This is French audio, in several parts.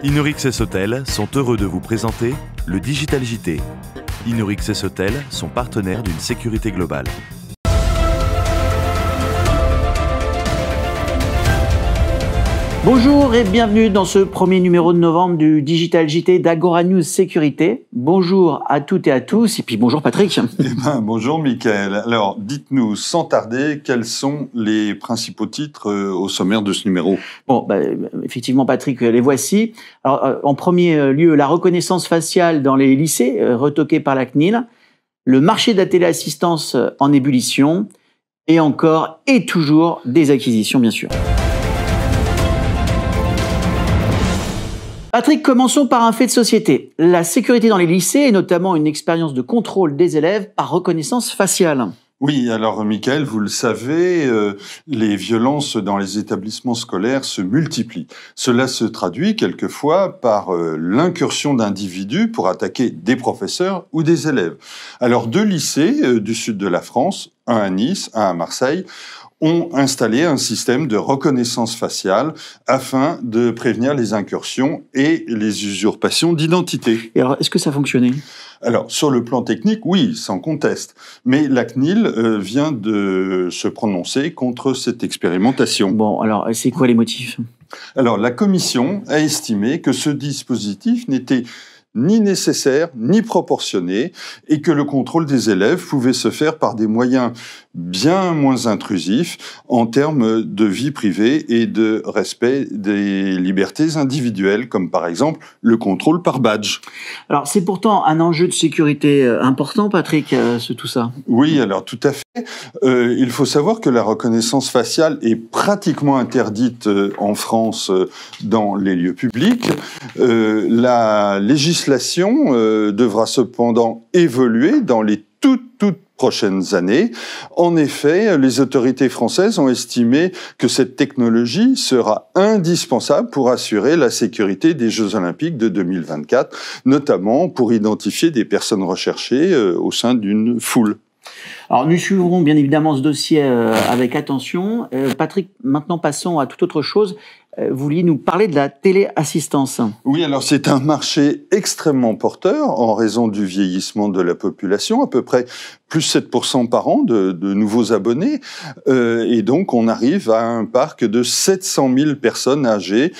Inorix Hôtel sont heureux de vous présenter le Digital JT. Inorix Hôtel sont partenaires d'une sécurité globale. Bonjour et bienvenue dans ce premier numéro de novembre du Digital JT d'Agora News Sécurité. Bonjour à toutes et à tous, et puis bonjour Patrick. Bonjour Mickaël. Alors, dites-nous sans tarder, quels sont les principaux titres au sommaire de ce numéro? Effectivement Patrick, les voici. Alors, en premier lieu, la reconnaissance faciale dans les lycées, retoquée par la CNIL, le marché de la téléassistance en ébullition, et encore et toujours des acquisitions bien sûr. Patrick, commençons par un fait de société. La sécurité dans les lycées et notamment une expérience de contrôle des élèves par reconnaissance faciale. Oui, alors Mickaël, vous le savez, les violences dans les établissements scolaires se multiplient. Cela se traduit quelquefois par l'incursion d'individus pour attaquer des professeurs ou des élèves. Alors, deux lycées du sud de la France, un à Nice, un à Marseille, ont installé un système de reconnaissance faciale afin de prévenir les incursions et les usurpations d'identité. Et alors, est-ce que ça a fonctionné ? Alors, sur le plan technique, oui, sans conteste. Mais la CNIL vient de se prononcer contre cette expérimentation. Bon, alors, c'est quoi les motifs ? Alors, la commission a estimé que ce dispositif n'était ni nécessaire, ni proportionné, et que le contrôle des élèves pouvait se faire par des moyens bien moins intrusifs en termes de vie privée et de respect des libertés individuelles, comme par exemple le contrôle par badge. Alors, c'est pourtant un enjeu de sécurité important, Patrick, tout ça. Oui, alors tout à fait. Il faut savoir que la reconnaissance faciale est pratiquement interdite en France dans les lieux publics. La législation devra cependant évoluer dans les toutes prochaines années. En effet, les autorités françaises ont estimé que cette technologie sera indispensable pour assurer la sécurité des Jeux Olympiques de 2024, notamment pour identifier des personnes recherchées au sein d'une foule. Alors, nous suivrons bien évidemment ce dossier avec attention. Patrick, maintenant passons à toute autre chose. Vous vouliez nous parler de la téléassistance. Oui, alors c'est un marché extrêmement porteur en raison du vieillissement de la population, à peu près plus 7% par an de nouveaux abonnés. Et donc, on arrive à un parc de 700 000 personnes âgées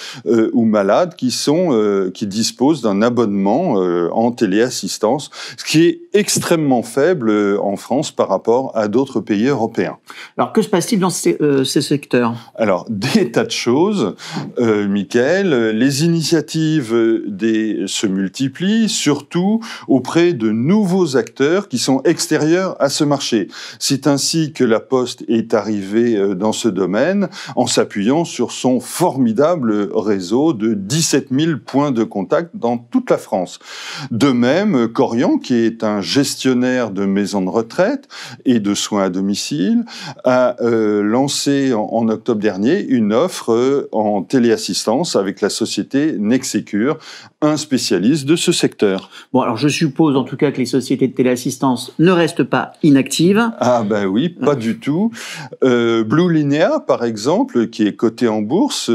ou malades qui disposent d'un abonnement en téléassistance, ce qui est extrêmement faible en France par rapport à d'autres pays européens. Alors, que se passe-t-il dans ces secteurs ? Alors, des tas de choses. Mickaël, les initiatives se multiplient, surtout auprès de nouveaux acteurs qui sont extérieurs à ce marché. C'est ainsi que la Poste est arrivée dans ce domaine en s'appuyant sur son formidable réseau de 17 000 points de contact dans toute la France. De même, Korian, qui est un gestionnaire de maisons de retraite et de soins à domicile, a lancé en octobre dernier une offre en téléassistance avec la société Nexecure, un spécialiste de ce secteur. Bon, alors je suppose en tout cas que les sociétés de téléassistance ne restent pas inactives. Ah ben oui, pas du tout. Blue Linea, par exemple, qui est coté en bourse,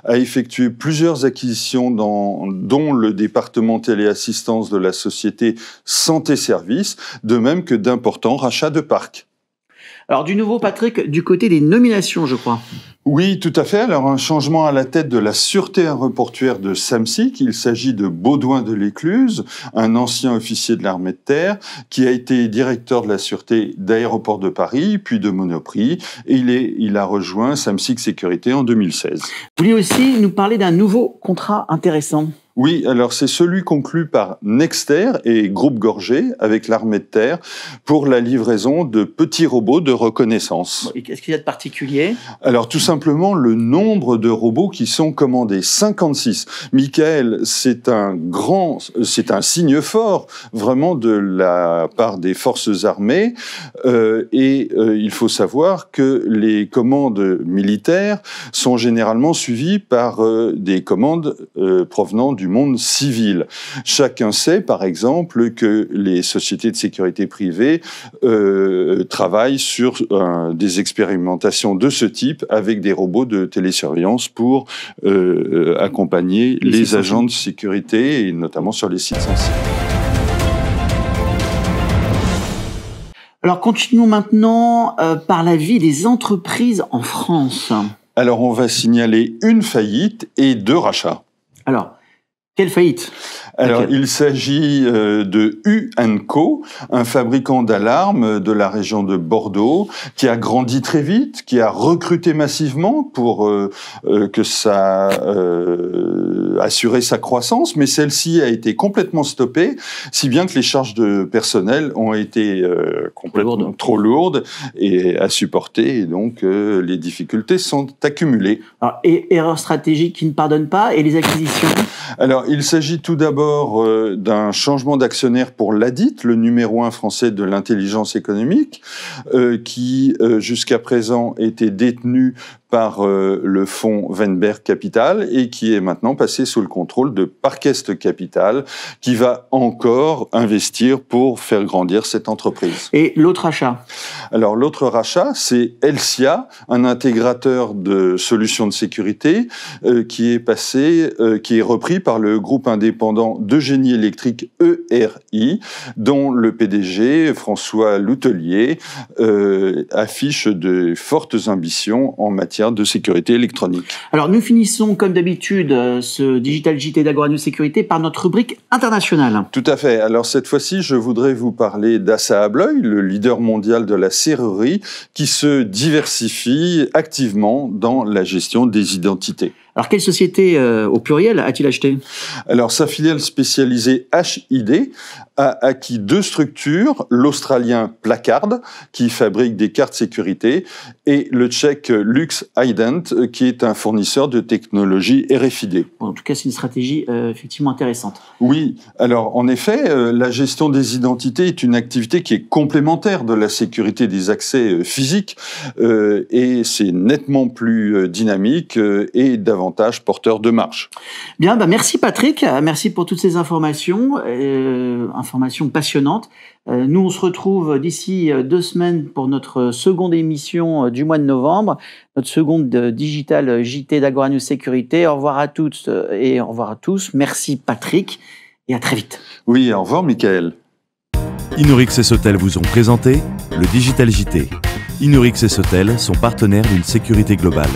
a effectué plusieurs acquisitions dont le département téléassistance de la société Santé Service, de même que d'importants rachats de parcs. Alors du nouveau, Patrick, du côté des nominations, je crois. Oui, tout à fait. Alors, un changement à la tête de la sûreté aéroportuaire de Samsic. Il s'agit de Baudouin de l'Écluse, un ancien officier de l'armée de terre, qui a été directeur de la sûreté d'Aéroports de Paris, puis de Monoprix, et il a rejoint Samsic Sécurité en 2016. Vous vouliez aussi nous parler d'un nouveau contrat intéressant. Oui, alors c'est celui conclu par Nexter et Groupe Gorgé avec l'armée de terre pour la livraison de petits robots de reconnaissance. Et qu'est-ce qu'il y a de particulier ? Alors tout simplement le nombre de robots qui sont commandés, 56. Mickaël, c'est un signe fort vraiment de la part des forces armées il faut savoir que les commandes militaires sont généralement suivies par des commandes provenant du monde civil. Chacun sait, par exemple, que les sociétés de sécurité privée travaillent sur des expérimentations de ce type avec des robots de télésurveillance pour accompagner les agents de sécurité, et notamment sur les sites sensibles. Alors, continuons maintenant par la vie des entreprises en France. Alors, on va signaler une faillite et 2 rachats. Alors, quelle faillite? Alors, il s'agit de U&Co, un fabricant d'alarmes de la région de Bordeaux, qui a grandi très vite, qui a recruté massivement pour que ça assurer sa croissance, mais celle-ci a été complètement stoppée, si bien que les charges de personnel ont été complètement trop lourdes et à supporter, et donc les difficultés sont accumulées. Alors, erreur stratégique qui ne pardonne pas, et les acquisitions? Alors, il s'agit tout d'abord d'un changement d'actionnaire pour l'ADIT, le numéro 1 français de l'intelligence économique, qui jusqu'à présent était détenu par le fonds Weinberg Capital et qui est maintenant passé sous le contrôle de Parkest Capital, qui va encore investir pour faire grandir cette entreprise. Et l'autre rachat? Alors l'autre rachat, c'est Elsia, un intégrateur de solutions de sécurité qui est repris par le groupe indépendant de génie électrique ERI, dont le PDG François Loutelier affiche de fortes ambitions en matière de sécurité électronique. Alors nous finissons comme d'habitude ce Digital JT d'Agora News Sécurité par notre rubrique internationale. Tout à fait. Alors cette fois-ci, je voudrais vous parler d'ASSA ABLOY, le leader mondial de la serrurerie, qui se diversifie activement dans la gestion des identités. Alors, quelle société, au pluriel, a-t-il acheté? Alors, sa filiale spécialisée HID a acquis 2 structures, l'australien Placard, qui fabrique des cartes sécurité, et le tchèque Lux Ident, qui est un fournisseur de technologie RFID. Bon, en tout cas, c'est une stratégie effectivement intéressante. Oui, alors en effet, la gestion des identités est une activité qui est complémentaire de la sécurité des accès physiques, et c'est nettement plus dynamique et davantage porteur de marge. Bien, merci Patrick, merci pour toutes ces informations, informations passionnantes. Nous, on se retrouve d'ici 2 semaines pour notre seconde émission du mois de novembre, notre seconde Digital JT d'Agora News Sécurité. Au revoir à toutes et au revoir à tous. Merci Patrick et à très vite. Oui, au revoir Michael. Inorix et Sotel vous ont présenté le Digital JT. Inorix et Sotel sont partenaires d'une sécurité globale.